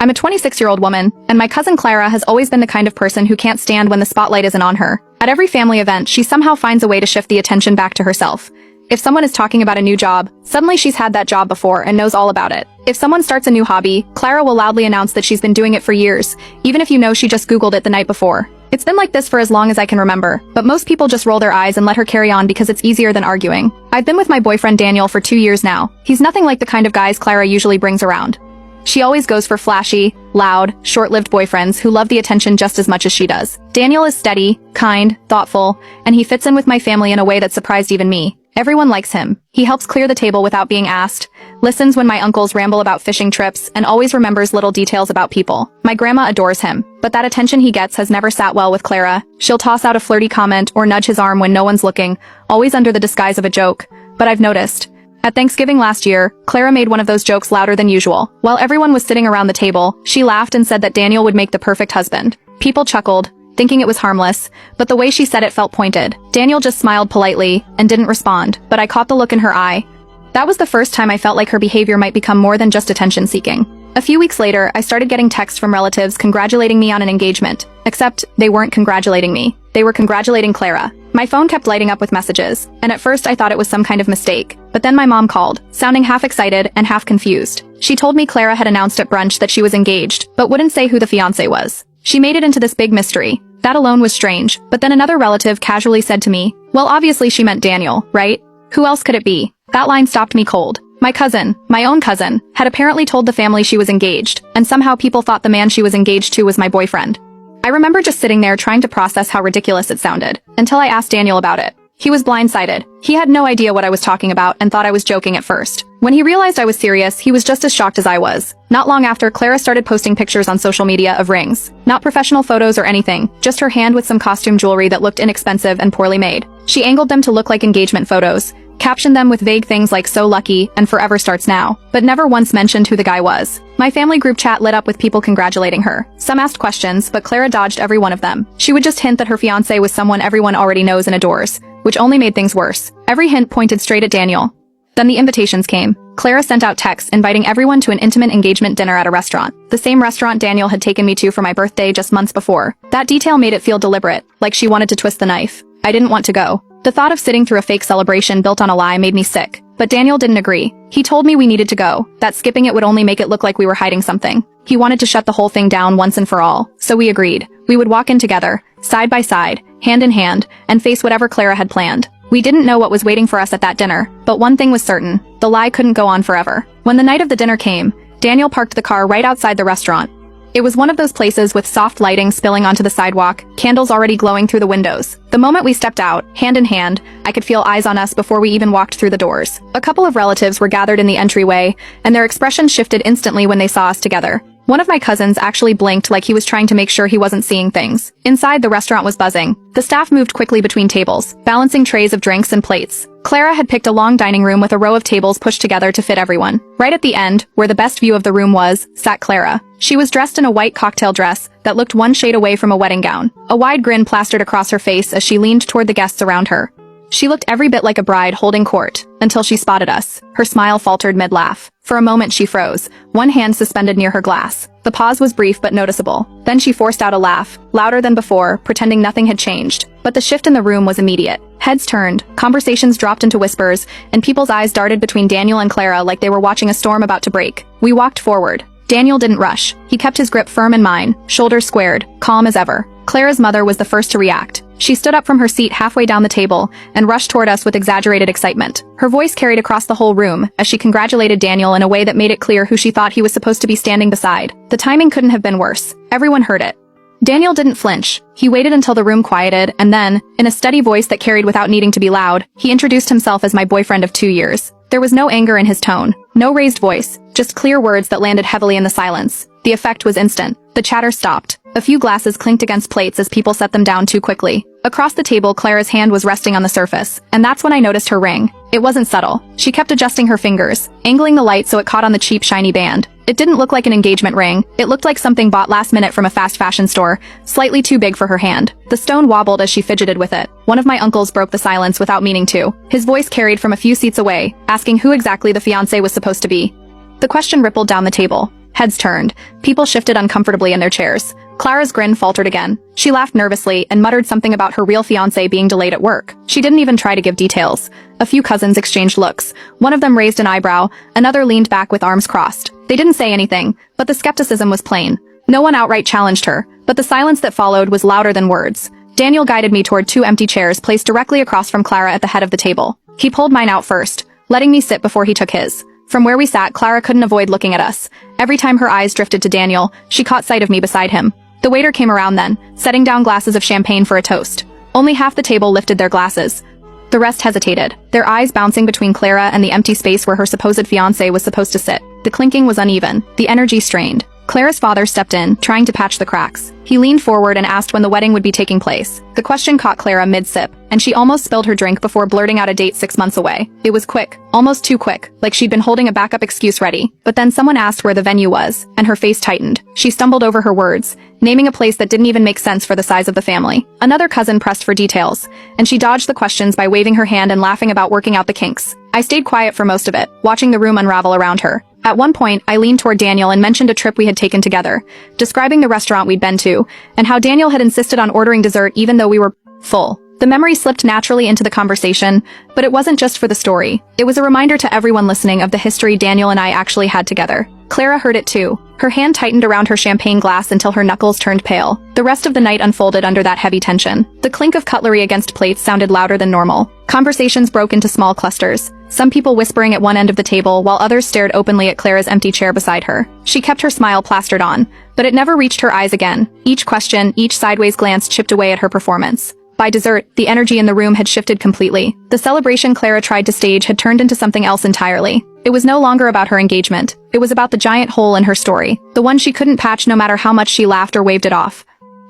I'm a 26-year-old woman, and my cousin Clara has always been the kind of person who can't stand when the spotlight isn't on her. At every family event, she somehow finds a way to shift the attention back to herself. If someone is talking about a new job, suddenly she's had that job before and knows all about it. If someone starts a new hobby, Clara will loudly announce that she's been doing it for years, even if you know she just Googled it the night before. It's been like this for as long as I can remember, but most people just roll their eyes and let her carry on because it's easier than arguing. I've been with my boyfriend Daniel for 2 years now. He's nothing like the kind of guys Clara usually brings around. She always goes for flashy, loud, short-lived boyfriends who love the attention just as much as she does. Daniel is steady, kind, thoughtful, and he fits in with my family in a way that surprised even me. Everyone likes him. He helps clear the table without being asked, listens when my uncles ramble about fishing trips, and always remembers little details about people. My grandma adores him, but that attention he gets has never sat well with Clara. She'll toss out a flirty comment or nudge his arm when no one's looking, always under the disguise of a joke. But I've noticed. At Thanksgiving last year, Clara made one of those jokes louder than usual. While everyone was sitting around the table, she laughed and said that Daniel would make the perfect husband. People chuckled, thinking it was harmless, but the way she said it felt pointed. Daniel just smiled politely and didn't respond, but I caught the look in her eye. That was the first time I felt like her behavior might become more than just attention-seeking. A few weeks later, I started getting texts from relatives congratulating me on an engagement. Except, they weren't congratulating me. They were congratulating Clara. My phone kept lighting up with messages, and at first I thought it was some kind of mistake. But then my mom called, sounding half excited and half confused. She told me Clara had announced at brunch that she was engaged, but wouldn't say who the fiancé was. She made it into this big mystery. That alone was strange, but then another relative casually said to me, "Well, obviously she meant Daniel, right? Who else could it be?" That line stopped me cold. My cousin, my own cousin, had apparently told the family she was engaged, and somehow people thought the man she was engaged to was my boyfriend. I remember just sitting there trying to process how ridiculous it sounded, until I asked Daniel about it. He was blindsided. He had no idea what I was talking about and thought I was joking at first. When he realized I was serious, he was just as shocked as I was. Not long after, Clara started posting pictures on social media of rings. Not professional photos or anything, just her hand with some costume jewelry that looked inexpensive and poorly made. She angled them to look like engagement photos, captioned them with vague things like "so lucky" and "forever starts now," but never once mentioned who the guy was. My family group chat lit up with people congratulating her. Some asked questions, but Clara dodged every one of them. She would just hint that her fiancé was someone everyone already knows and adores, which only made things worse. Every hint pointed straight at Daniel. Then the invitations came. Clara sent out texts inviting everyone to an intimate engagement dinner at a restaurant. The same restaurant Daniel had taken me to for my birthday just months before. That detail made it feel deliberate, like she wanted to twist the knife. I didn't want to go. The thought of sitting through a fake celebration built on a lie made me sick. But Daniel didn't agree. He told me we needed to go, that skipping it would only make it look like we were hiding something. He wanted to shut the whole thing down once and for all, so we agreed. We would walk in together, side by side, hand in hand, and face whatever Clara had planned. We didn't know what was waiting for us at that dinner, but one thing was certain: the lie couldn't go on forever. When the night of the dinner came, Daniel parked the car right outside the restaurant. It was one of those places with soft lighting spilling onto the sidewalk, candles already glowing through the windows. The moment we stepped out, hand in hand, I could feel eyes on us before we even walked through the doors. A couple of relatives were gathered in the entryway, and their expressions shifted instantly when they saw us together. One of my cousins actually blinked like he was trying to make sure he wasn't seeing things. Inside, the restaurant was buzzing. The staff moved quickly between tables, balancing trays of drinks and plates. Clara had picked a long dining room with a row of tables pushed together to fit everyone. Right at the end, where the best view of the room was, sat Clara. She was dressed in a white cocktail dress that looked one shade away from a wedding gown. A wide grin plastered across her face as she leaned toward the guests around her. She looked every bit like a bride holding court, until she spotted us. Her smile faltered mid-laugh. For a moment she froze, one hand suspended near her glass. The pause was brief but noticeable. Then she forced out a laugh, louder than before, pretending nothing had changed. But the shift in the room was immediate. Heads turned, conversations dropped into whispers, and people's eyes darted between Daniel and Clara like they were watching a storm about to break. We walked forward. Daniel didn't rush. He kept his grip firm in mine, shoulders squared, calm as ever. Clara's mother was the first to react. She stood up from her seat halfway down the table and rushed toward us with exaggerated excitement. Her voice carried across the whole room as she congratulated Daniel in a way that made it clear who she thought he was supposed to be standing beside. The timing couldn't have been worse. Everyone heard it. Daniel didn't flinch. He waited until the room quieted, and then, in a steady voice that carried without needing to be loud, he introduced himself as my boyfriend of 2 years. There was no anger in his tone, no raised voice, just clear words that landed heavily in the silence. The effect was instant. The chatter stopped. A few glasses clinked against plates as people set them down too quickly. Across the table, Clara's hand was resting on the surface, and that's when I noticed her ring. It wasn't subtle. She kept adjusting her fingers, angling the light so it caught on the cheap, shiny band. It didn't look like an engagement ring. It looked like something bought last minute from a fast fashion store, slightly too big for her hand. The stone wobbled as she fidgeted with it. One of my uncles broke the silence without meaning to. His voice carried from a few seats away, asking who exactly the fiancé was supposed to be. The question rippled down the table. Heads turned. People shifted uncomfortably in their chairs. Clara's grin faltered again. She laughed nervously and muttered something about her real fiancé being delayed at work. She didn't even try to give details. A few cousins exchanged looks. One of them raised an eyebrow, another leaned back with arms crossed. They didn't say anything, but the skepticism was plain. No one outright challenged her, but the silence that followed was louder than words. Daniel guided me toward two empty chairs placed directly across from Clara at the head of the table. He pulled mine out first, letting me sit before he took his. From where we sat, Clara couldn't avoid looking at us. Every time her eyes drifted to Daniel, she caught sight of me beside him. The waiter came around then, setting down glasses of champagne for a toast. Only half the table lifted their glasses. The rest hesitated, their eyes bouncing between Clara and the empty space where her supposed fiancé was supposed to sit. The clinking was uneven, the energy strained. Clara's father stepped in, trying to patch the cracks. He leaned forward and asked when the wedding would be taking place. The question caught Clara mid-sip, and she almost spilled her drink before blurting out a date 6 months away. It was quick, almost too quick, like she'd been holding a backup excuse ready. But then someone asked where the venue was, and her face tightened. She stumbled over her words, naming a place that didn't even make sense for the size of the family. Another cousin pressed for details, and she dodged the questions by waving her hand and laughing about working out the kinks. I stayed quiet for most of it, watching the room unravel around her. At one point, I leaned toward Daniel and mentioned a trip we had taken together, describing the restaurant we'd been to, and how Daniel had insisted on ordering dessert even though we were full. The memory slipped naturally into the conversation, but it wasn't just for the story. It was a reminder to everyone listening of the history Daniel and I actually had together. Clara heard it too. Her hand tightened around her champagne glass until her knuckles turned pale. The rest of the night unfolded under that heavy tension. The clink of cutlery against plates sounded louder than normal. Conversations broke into small clusters, some people whispering at one end of the table while others stared openly at Clara's empty chair beside her. She kept her smile plastered on, but it never reached her eyes again. Each question, each sideways glance chipped away at her performance. By dessert, the energy in the room had shifted completely. The celebration Clara tried to stage had turned into something else entirely. It was no longer about her engagement. It was about the giant hole in her story, the one she couldn't patch no matter how much she laughed or waved it off.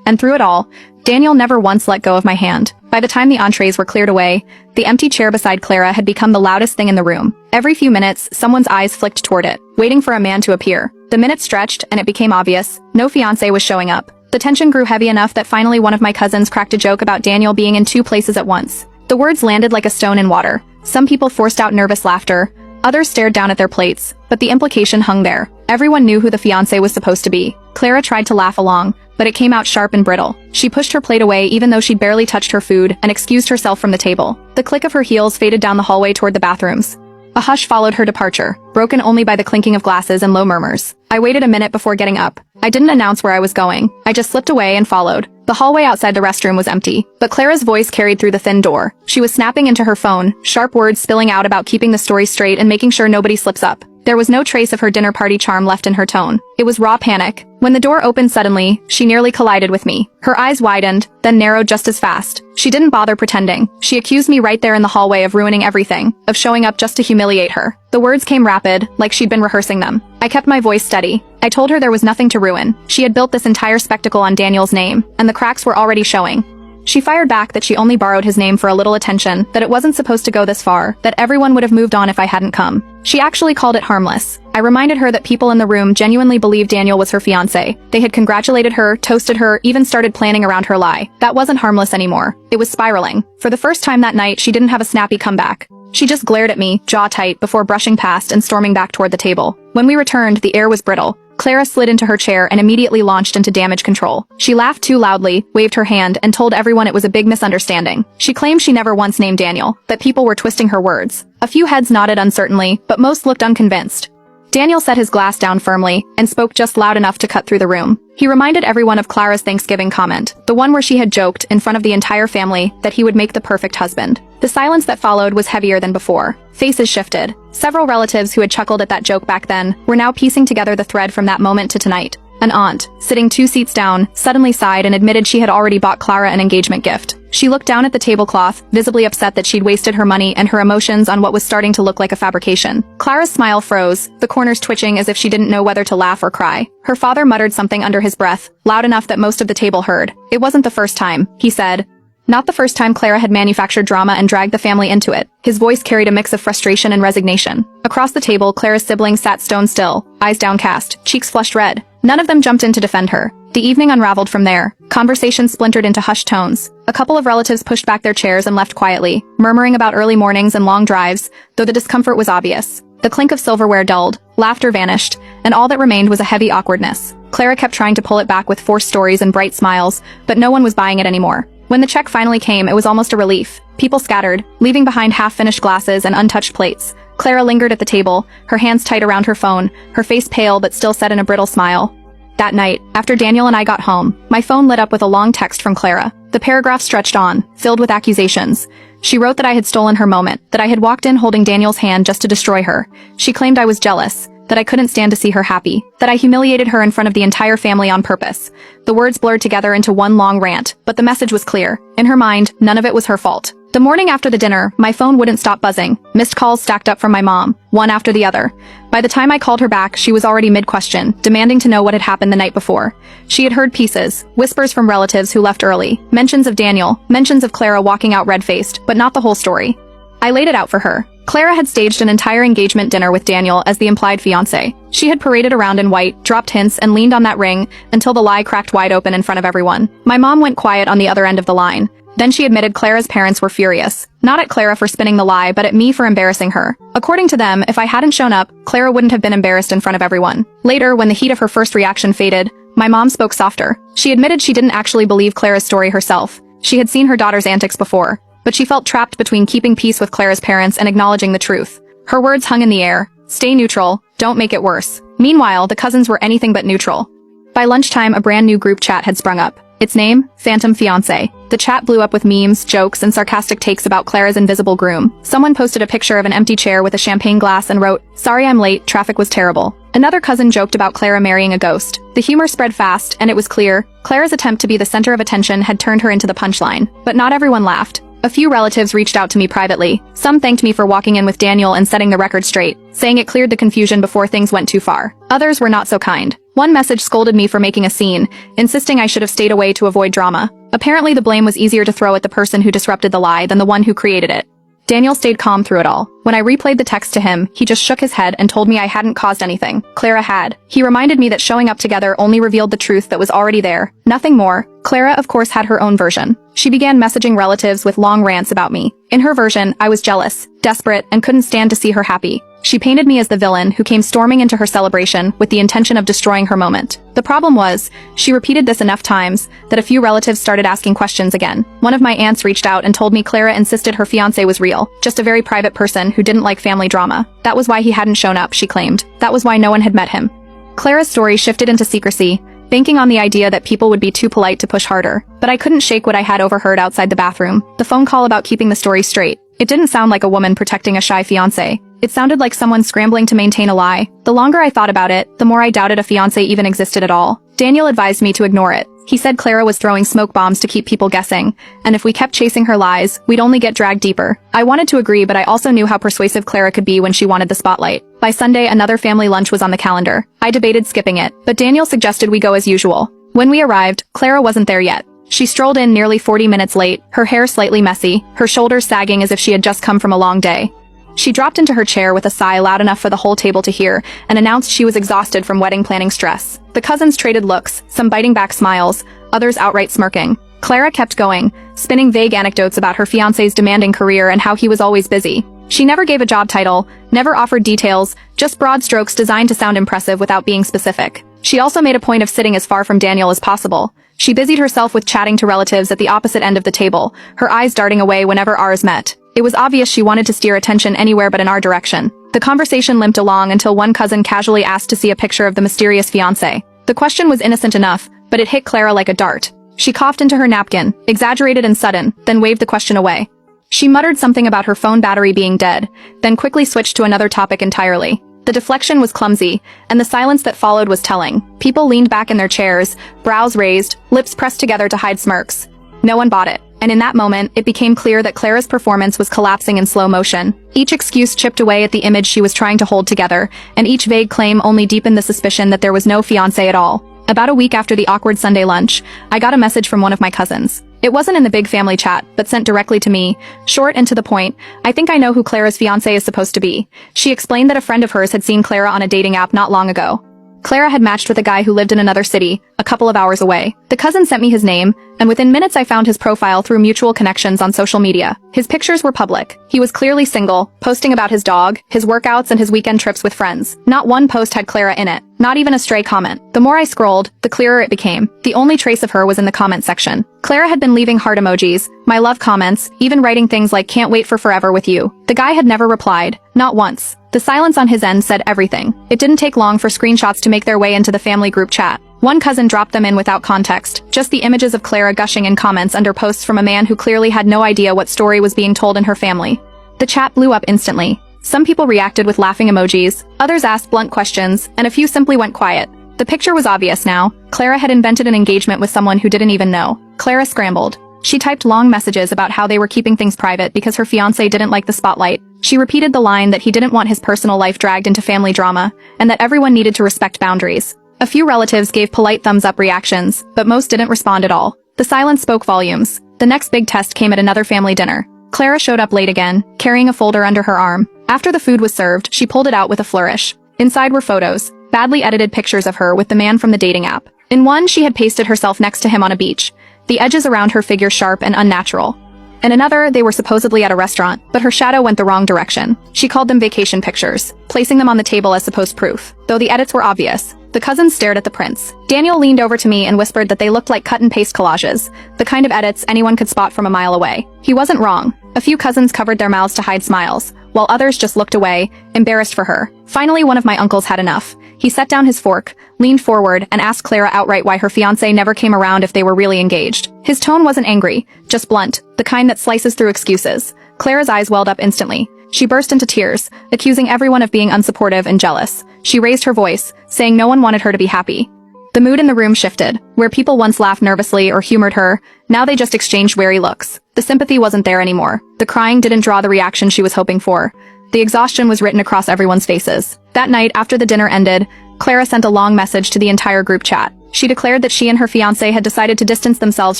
And through it all, Daniel never once let go of my hand. By the time the entrees were cleared away, the empty chair beside Clara had become the loudest thing in the room. Every few minutes, someone's eyes flicked toward it, waiting for a man to appear. The minutes stretched, and it became obvious. No fiancé was showing up. The tension grew heavy enough that finally one of my cousins cracked a joke about Daniel being in 2 places at once. The words landed like a stone in water. Some people forced out nervous laughter. Others stared down at their plates, but the implication hung there. Everyone knew who the fiancé was supposed to be. Clara tried to laugh along, but it came out sharp and brittle. She pushed her plate away even though she'd barely touched her food and excused herself from the table. The click of her heels faded down the hallway toward the bathrooms. A hush followed her departure, broken only by the clinking of glasses and low murmurs. I waited a minute before getting up. I didn't announce where I was going. I just slipped away and followed. The hallway outside the restroom was empty, but Clara's voice carried through the thin door. She was snapping into her phone, sharp words spilling out about keeping the story straight and making sure nobody slips up. There was no trace of her dinner party charm left in her tone. It was raw panic. When the door opened suddenly, she nearly collided with me. Her eyes widened, then narrowed just as fast. She didn't bother pretending. She accused me right there in the hallway of ruining everything, of showing up just to humiliate her. The words came rapid, like she'd been rehearsing them. I kept my voice steady. I told her there was nothing to ruin. She had built this entire spectacle on Daniel's name, and the cracks were already showing. She fired back that she only borrowed his name for a little attention, that it wasn't supposed to go this far, that everyone would have moved on if I hadn't come. She actually called it harmless. I reminded her that people in the room genuinely believed Daniel was her fiancé. They had congratulated her, toasted her, even started planning around her lie. That wasn't harmless anymore. It was spiraling. For the first time that night, she didn't have a snappy comeback. She just glared at me, jaw tight, before brushing past and storming back toward the table. When we returned, the air was brittle. Clara slid into her chair and immediately launched into damage control. She laughed too loudly, waved her hand, and told everyone it was a big misunderstanding. She claimed she never once named Daniel, that people were twisting her words. A few heads nodded uncertainly, but most looked unconvinced. Daniel set his glass down firmly and spoke just loud enough to cut through the room. He reminded everyone of Clara's Thanksgiving comment, the one where she had joked in front of the entire family that he would make the perfect husband. The silence that followed was heavier than before. Faces shifted. Several relatives who had chuckled at that joke back then were now piecing together the thread from that moment to tonight. An aunt, sitting 2 seats down, suddenly sighed and admitted she had already bought Clara an engagement gift. She looked down at the tablecloth, visibly upset that she'd wasted her money and her emotions on what was starting to look like a fabrication. Clara's smile froze, the corners twitching as if she didn't know whether to laugh or cry. Her father muttered something under his breath, loud enough that most of the table heard. It wasn't the first time, he said. Not the first time Clara had manufactured drama and dragged the family into it. His voice carried a mix of frustration and resignation. Across the table, Clara's siblings sat stone still, eyes downcast, cheeks flushed red. None of them jumped in to defend her. The evening unraveled from there. Conversation splintered into hushed tones. A couple of relatives pushed back their chairs and left quietly, murmuring about early mornings and long drives, though the discomfort was obvious. The clink of silverware dulled, Laughter vanished, and all that remained was a heavy awkwardness. Clara kept trying to pull it back with forced stories and bright smiles, but no one was buying it anymore. When the check finally came, it was almost a relief. People scattered, leaving behind half-finished glasses and untouched plates. Clara lingered at the table, her hands tight around her phone, her face pale but still set in a brittle smile. That night, after Daniel and I got home, my phone lit up with a long text from Clara. The paragraph stretched on, filled with accusations. She wrote that I had stolen her moment, that I had walked in holding Daniel's hand just to destroy her. She claimed I was jealous, that I couldn't stand to see her happy, that I humiliated her in front of the entire family on purpose. The words blurred together into one long rant, but the message was clear. In her mind, none of it was her fault. The morning after the dinner, my phone wouldn't stop buzzing. Missed calls stacked up from my mom, one after the other. By the time I called her back, she was already mid-question, demanding to know what had happened the night before. She had heard pieces, whispers from relatives who left early, mentions of Daniel, mentions of Clara walking out red-faced, but not the whole story. I laid it out for her. Clara had staged an entire engagement dinner with Daniel as the implied fiancé. She had paraded around in white, dropped hints, and leaned on that ring until the lie cracked wide open in front of everyone. My mom went quiet on the other end of the line. Then she admitted Clara's parents were furious. Not at Clara for spinning the lie, but at me for embarrassing her. According to them, if I hadn't shown up, Clara wouldn't have been embarrassed in front of everyone. Later, when the heat of her first reaction faded, my mom spoke softer. She admitted she didn't actually believe Clara's story herself. She had seen her daughter's antics before, but she felt trapped between keeping peace with Clara's parents and acknowledging the truth. Her words hung in the air. Stay neutral, don't make it worse. Meanwhile, the cousins were anything but neutral. By lunchtime, a brand new group chat had sprung up. Its name? Phantom Fiancé. The chat blew up with memes, jokes, and sarcastic takes about Clara's invisible groom. Someone posted a picture of an empty chair with a champagne glass and wrote, "Sorry I'm late, traffic was terrible." Another cousin joked about Clara marrying a ghost. The humor spread fast, and it was clear, Clara's attempt to be the center of attention had turned her into the punchline. But not everyone laughed. A few relatives reached out to me privately. Some thanked me for walking in with Daniel and setting the record straight, saying it cleared the confusion before things went too far. Others were not so kind. One message scolded me for making a scene, insisting I should have stayed away to avoid drama. Apparently the blame was easier to throw at the person who disrupted the lie than the one who created it. Daniel stayed calm through it all. When I replayed the text to him, he just shook his head and told me I hadn't caused anything. Clara had. He reminded me that showing up together only revealed the truth that was already there. Nothing more. Clara, of course, had her own version. She began messaging relatives with long rants about me. In her version, I was jealous, desperate, and couldn't stand to see her happy. She painted me as the villain who came storming into her celebration with the intention of destroying her moment. The problem was, she repeated this enough times that a few relatives started asking questions again. One of my aunts reached out and told me Clara insisted her fiancé was real, just a very private person who didn't like family drama. That was why he hadn't shown up, she claimed. That was why no one had met him. Clara's story shifted into secrecy, banking on the idea that people would be too polite to push harder. But I couldn't shake what I had overheard outside the bathroom. The phone call about keeping the story straight. It didn't sound like a woman protecting a shy fiancé. It sounded like someone scrambling to maintain a lie. The longer I thought about it, the more I doubted a fiancé even existed at all. Daniel advised me to ignore it. He said Clara was throwing smoke bombs to keep people guessing, and if we kept chasing her lies, we'd only get dragged deeper. I wanted to agree, but I also knew how persuasive Clara could be when she wanted the spotlight. By Sunday, another family lunch was on the calendar. I debated skipping it, but Daniel suggested we go as usual. When we arrived, Clara wasn't there yet. She strolled in nearly 40 minutes late, her hair slightly messy, her shoulders sagging as if she had just come from a long day. She dropped into her chair with a sigh loud enough for the whole table to hear, and announced she was exhausted from wedding planning stress. The cousins traded looks, some biting back smiles, others outright smirking. Clara kept going, spinning vague anecdotes about her fiancé's demanding career and how he was always busy. She never gave a job title, never offered details, just broad strokes designed to sound impressive without being specific. She also made a point of sitting as far from Daniel as possible. She busied herself with chatting to relatives at the opposite end of the table, her eyes darting away whenever ours met. It was obvious she wanted to steer attention anywhere but in our direction. The conversation limped along until one cousin casually asked to see a picture of the mysterious fiancé. The question was innocent enough, but it hit Clara like a dart. She coughed into her napkin, exaggerated and sudden, then waved the question away. She muttered something about her phone battery being dead, then quickly switched to another topic entirely. The deflection was clumsy, and the silence that followed was telling. People leaned back in their chairs, brows raised, lips pressed together to hide smirks. No one bought it, and in that moment, it became clear that Clara's performance was collapsing in slow motion. Each excuse chipped away at the image she was trying to hold together, and each vague claim only deepened the suspicion that there was no fiancé at all. About a week after the awkward Sunday lunch, I got a message from one of my cousins. It wasn't in the big family chat, but sent directly to me, short and to the point. I think I know who Clara's fiancé is supposed to be. She explained that a friend of hers had seen Clara on a dating app not long ago. Clara had matched with a guy who lived in another city, a couple of hours away. The cousin sent me his name, and within minutes I found his profile through mutual connections on social media. His pictures were public. He was clearly single, posting about his dog, his workouts, and his weekend trips with friends. Not one post had Clara in it. Not even a stray comment. The more I scrolled, the clearer it became. The only trace of her was in the comment section. Clara had been leaving heart emojis, my love comments, even writing things like "can't wait for forever with you." The guy had never replied. Not once. The silence on his end said everything. It didn't take long for screenshots to make their way into the family group chat. One cousin dropped them in without context, just the images of Clara gushing in comments under posts from a man who clearly had no idea what story was being told in her family. The chat blew up instantly. Some people reacted with laughing emojis, others asked blunt questions, and a few simply went quiet. The picture was obvious now. Clara had invented an engagement with someone who didn't even know. Clara scrambled. She typed long messages about how they were keeping things private because her fiancé didn't like the spotlight. She repeated the line that he didn't want his personal life dragged into family drama, and that everyone needed to respect boundaries. A few relatives gave polite thumbs-up reactions, but most didn't respond at all. The silence spoke volumes. The next big test came at another family dinner. Clara showed up late again, carrying a folder under her arm. After the food was served, she pulled it out with a flourish. Inside were photos, badly edited pictures of her with the man from the dating app. In one, she had pasted herself next to him on a beach, the edges around her figure sharp and unnatural. In another, they were supposedly at a restaurant, but her shadow went the wrong direction. She called them vacation pictures, placing them on the table as supposed proof. Though the edits were obvious, the cousins stared at the prints. Daniel leaned over to me and whispered that they looked like cut-and-paste collages, the kind of edits anyone could spot from a mile away. He wasn't wrong. A few cousins covered their mouths to hide smiles, while others just looked away, embarrassed for her. Finally, one of my uncles had enough. He set down his fork, leaned forward, and asked Clara outright why her fiancé never came around if they were really engaged. His tone wasn't angry, just blunt, the kind that slices through excuses. Clara's eyes welled up instantly. She burst into tears, accusing everyone of being unsupportive and jealous. She raised her voice, saying no one wanted her to be happy. The mood in the room shifted. Where people once laughed nervously or humored her, now they just exchanged wary looks. The sympathy wasn't there anymore. The crying didn't draw the reaction she was hoping for. The exhaustion was written across everyone's faces. That night, after the dinner ended, Clara sent a long message to the entire group chat. She declared that she and her fiancé had decided to distance themselves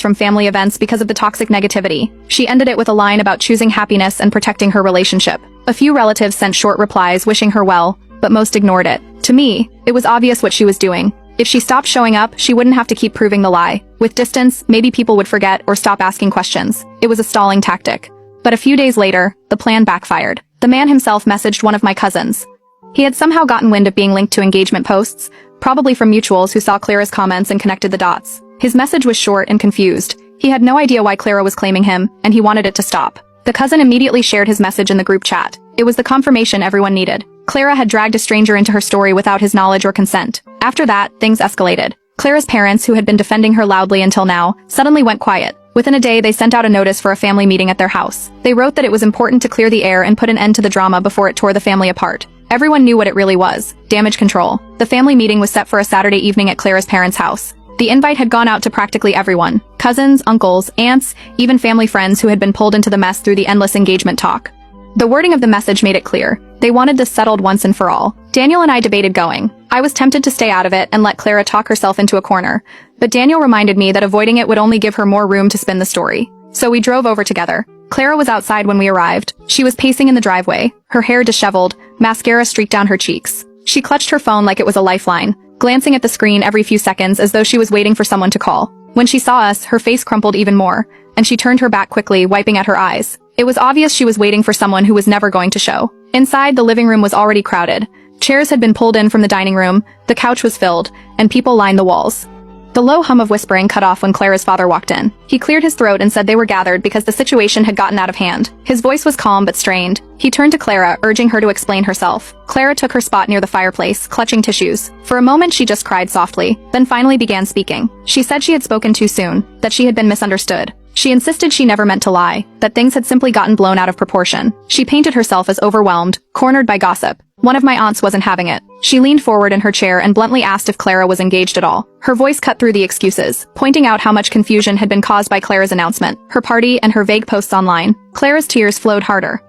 from family events because of the toxic negativity. She ended it with a line about choosing happiness and protecting her relationship. A few relatives sent short replies wishing her well, but most ignored it. To me, it was obvious what she was doing. If she stopped showing up, she wouldn't have to keep proving the lie. With distance, maybe people would forget or stop asking questions. It was a stalling tactic. But a few days later, the plan backfired. The man himself messaged one of my cousins. He had somehow gotten wind of being linked to engagement posts, probably from mutuals who saw Clara's comments and connected the dots. His message was short and confused. He had no idea why Clara was claiming him, and he wanted it to stop. The cousin immediately shared his message in the group chat. It was the confirmation everyone needed. Clara had dragged a stranger into her story without his knowledge or consent. After that, things escalated. Clara's parents, who had been defending her loudly until now, suddenly went quiet. Within a day, they sent out a notice for a family meeting at their house. They wrote that it was important to clear the air and put an end to the drama before it tore the family apart. Everyone knew what it really was: damage control. The family meeting was set for a Saturday evening at Clara's parents' house. The invite had gone out to practically everyone: cousins, uncles, aunts, even family friends who had been pulled into the mess through the endless engagement talk. The wording of the message made it clear. They wanted this settled once and for all. Daniel and I debated going. I was tempted to stay out of it and let Clara talk herself into a corner, but Daniel reminded me that avoiding it would only give her more room to spin the story. So we drove over together. Clara was outside when we arrived. She was pacing in the driveway, her hair disheveled, mascara streaked down her cheeks. She clutched her phone like it was a lifeline, glancing at the screen every few seconds as though she was waiting for someone to call. When she saw us, her face crumpled even more, and she turned her back quickly, wiping at her eyes. It was obvious she was waiting for someone who was never going to show. Inside, the living room was already crowded. Chairs had been pulled in from the dining room, the couch was filled, and people lined the walls. The low hum of whispering cut off when Clara's father walked in. He cleared his throat and said they were gathered because the situation had gotten out of hand. His voice was calm but strained. He turned to Clara, urging her to explain herself. Clara took her spot near the fireplace, clutching tissues. For a moment she just cried softly, then finally began speaking. She said she had spoken too soon, that she had been misunderstood. She insisted she never meant to lie, that things had simply gotten blown out of proportion. She painted herself as overwhelmed, cornered by gossip. One of my aunts wasn't having it. She leaned forward in her chair and bluntly asked if Clara was engaged at all. Her voice cut through the excuses, pointing out how much confusion had been caused by Clara's announcement, her party, and her vague posts online. Clara's tears flowed harder.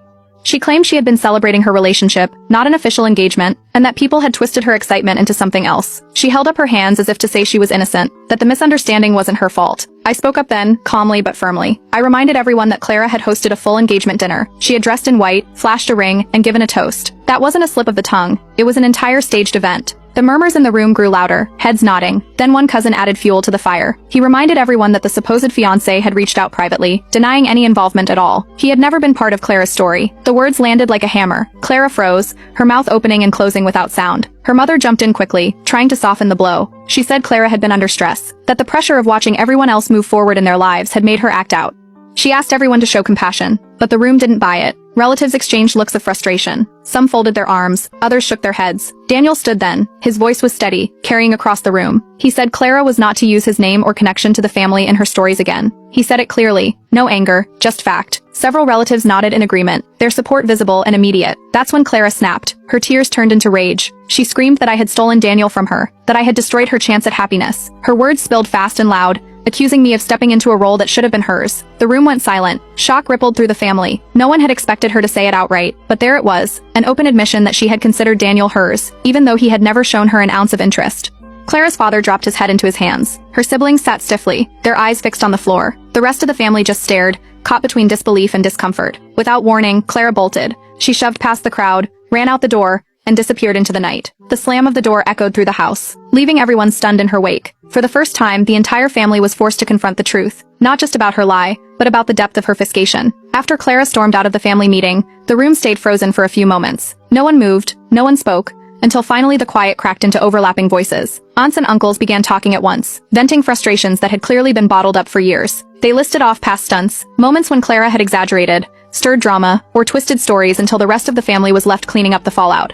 She claimed she had been celebrating her relationship, not an official engagement, and that people had twisted her excitement into something else. She held up her hands as if to say she was innocent, that the misunderstanding wasn't her fault. I spoke up then, calmly but firmly. I reminded everyone that Clara had hosted a full engagement dinner. She had dressed in white, flashed a ring, and given a toast. That wasn't a slip of the tongue. It was an entire staged event. The murmurs in the room grew louder, heads nodding. Then one cousin added fuel to the fire. He reminded everyone that the supposed fiancé had reached out privately, denying any involvement at all. He had never been part of Clara's story. The words landed like a hammer. Clara froze, her mouth opening and closing without sound. Her mother jumped in quickly, trying to soften the blow. She said Clara had been under stress, that the pressure of watching everyone else move forward in their lives had made her act out. She asked everyone to show compassion, but the room didn't buy it. Relatives exchanged looks of frustration. Some folded their arms, others shook their heads. Daniel stood then. His voice was steady, carrying across the room. He said Clara was not to use his name or connection to the family in her stories again. He said it clearly. No anger, just fact. Several relatives nodded in agreement, their support visible and immediate. That's when Clara snapped. Her tears turned into rage. She screamed that I had stolen Daniel from her, that I had destroyed her chance at happiness. Her words spilled fast and loud, accusing me of stepping into a role that should have been hers. The room went silent. Shock rippled through the family. No one had expected her to say it outright, but there it was, an open admission that she had considered Daniel hers, even though he had never shown her an ounce of interest. Clara's father dropped his head into his hands. Her siblings sat stiffly, their eyes fixed on the floor. The rest of the family just stared, caught between disbelief and discomfort. Without warning, Clara bolted. She shoved past the crowd, ran out the door, and disappeared into the night. The slam of the door echoed through the house, leaving everyone stunned in her wake. For the first time, the entire family was forced to confront the truth, not just about her lie, but about the depth of her fiscation. After Clara stormed out of the family meeting, the room stayed frozen for a few moments. No one moved, no one spoke, until finally the quiet cracked into overlapping voices. Aunts and uncles began talking at once, venting frustrations that had clearly been bottled up for years. They listed off past stunts, moments when Clara had exaggerated, stirred drama, or twisted stories until the rest of the family was left cleaning up the fallout.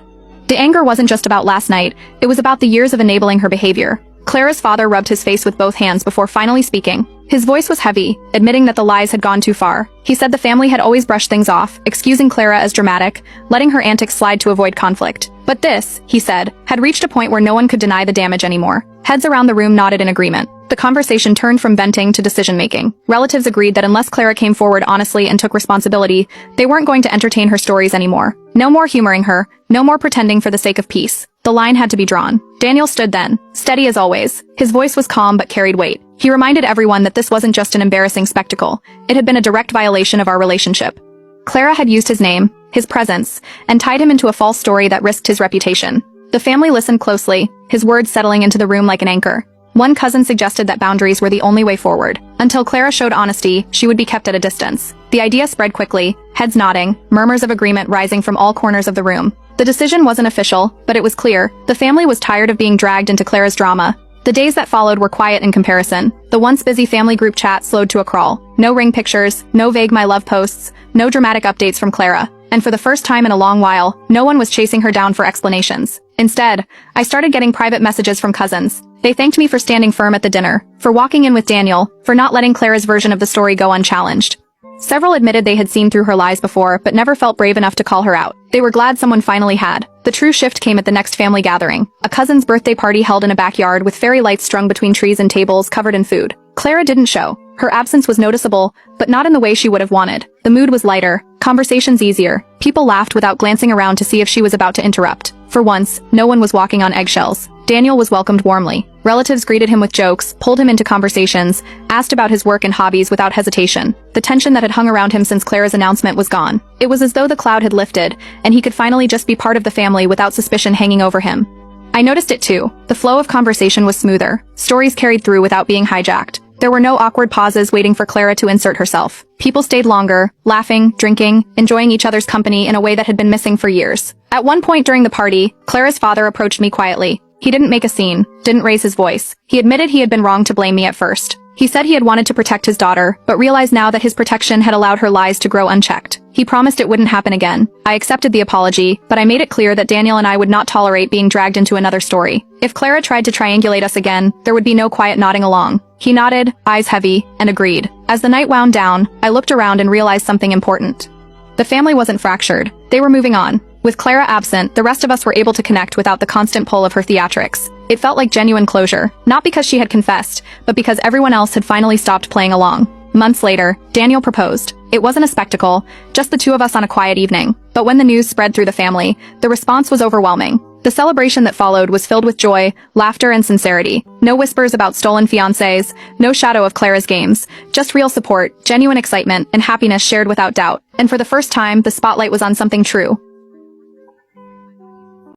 The anger wasn't just about last night, it was about the years of enabling her behavior. Clara's father rubbed his face with both hands before finally speaking. His voice was heavy, admitting that the lies had gone too far. He said the family had always brushed things off, excusing Clara as dramatic, letting her antics slide to avoid conflict. But this, he said, had reached a point where no one could deny the damage anymore. Heads around the room nodded in agreement. The conversation turned from venting to decision-making. Relatives agreed that unless Clara came forward honestly and took responsibility, they weren't going to entertain her stories anymore. No more humoring her, no more pretending for the sake of peace. The line had to be drawn. Daniel stood then, steady as always. His voice was calm but carried weight. He reminded everyone that this wasn't just an embarrassing spectacle. It had been a direct violation of our relationship. Clara had used his name, his presence, and tied him into a false story that risked his reputation. The family listened closely, his words settling into the room like an anchor. One cousin suggested that boundaries were the only way forward. Until Clara showed honesty, she would be kept at a distance. The idea spread quickly, heads nodding, murmurs of agreement rising from all corners of the room. The decision wasn't official, but it was clear. The family was tired of being dragged into Clara's drama. The days that followed were quiet in comparison. The once busy family group chat slowed to a crawl. No ring pictures, no vague my love posts, no dramatic updates from Clara. And for the first time in a long while, no one was chasing her down for explanations. Instead, I started getting private messages from cousins. They thanked me for standing firm at the dinner, for walking in with Daniel, for not letting Clara's version of the story go unchallenged. Several admitted they had seen through her lies before, but never felt brave enough to call her out. They were glad someone finally had. The true shift came at the next family gathering, a cousin's birthday party held in a backyard with fairy lights strung between trees and tables covered in food. Clara didn't show. Her absence was noticeable, but not in the way she would have wanted. The mood was lighter, conversations easier. People laughed without glancing around to see if she was about to interrupt. For once, no one was walking on eggshells. Daniel was welcomed warmly. Relatives greeted him with jokes, pulled him into conversations, asked about his work and hobbies without hesitation. The tension that had hung around him since Clara's announcement was gone. It was as though the cloud had lifted, and he could finally just be part of the family without suspicion hanging over him. I noticed it too. The flow of conversation was smoother. Stories carried through without being hijacked. There were no awkward pauses waiting for Clara to insert herself. People stayed longer, laughing, drinking, enjoying each other's company in a way that had been missing for years. At one point during the party, Clara's father approached me quietly. He didn't make a scene, didn't raise his voice. He admitted he had been wrong to blame me at first. He said he had wanted to protect his daughter, but realized now that his protection had allowed her lies to grow unchecked. He promised it wouldn't happen again. I accepted the apology, but I made it clear that Daniel and I would not tolerate being dragged into another story. If Clara tried to triangulate us again, there would be no quiet nodding along. He nodded, eyes heavy, and agreed. As the night wound down, I looked around and realized something important. The family wasn't fractured. They were moving on. With Clara absent, the rest of us were able to connect without the constant pull of her theatrics. It felt like genuine closure, not because she had confessed, but because everyone else had finally stopped playing along. Months later, Daniel proposed. It wasn't a spectacle, just the two of us on a quiet evening. But when the news spread through the family, the response was overwhelming. The celebration that followed was filled with joy, laughter, and sincerity. No whispers about stolen fiancés, no shadow of Clara's games, just real support, genuine excitement, and happiness shared without doubt. And for the first time, the spotlight was on something true.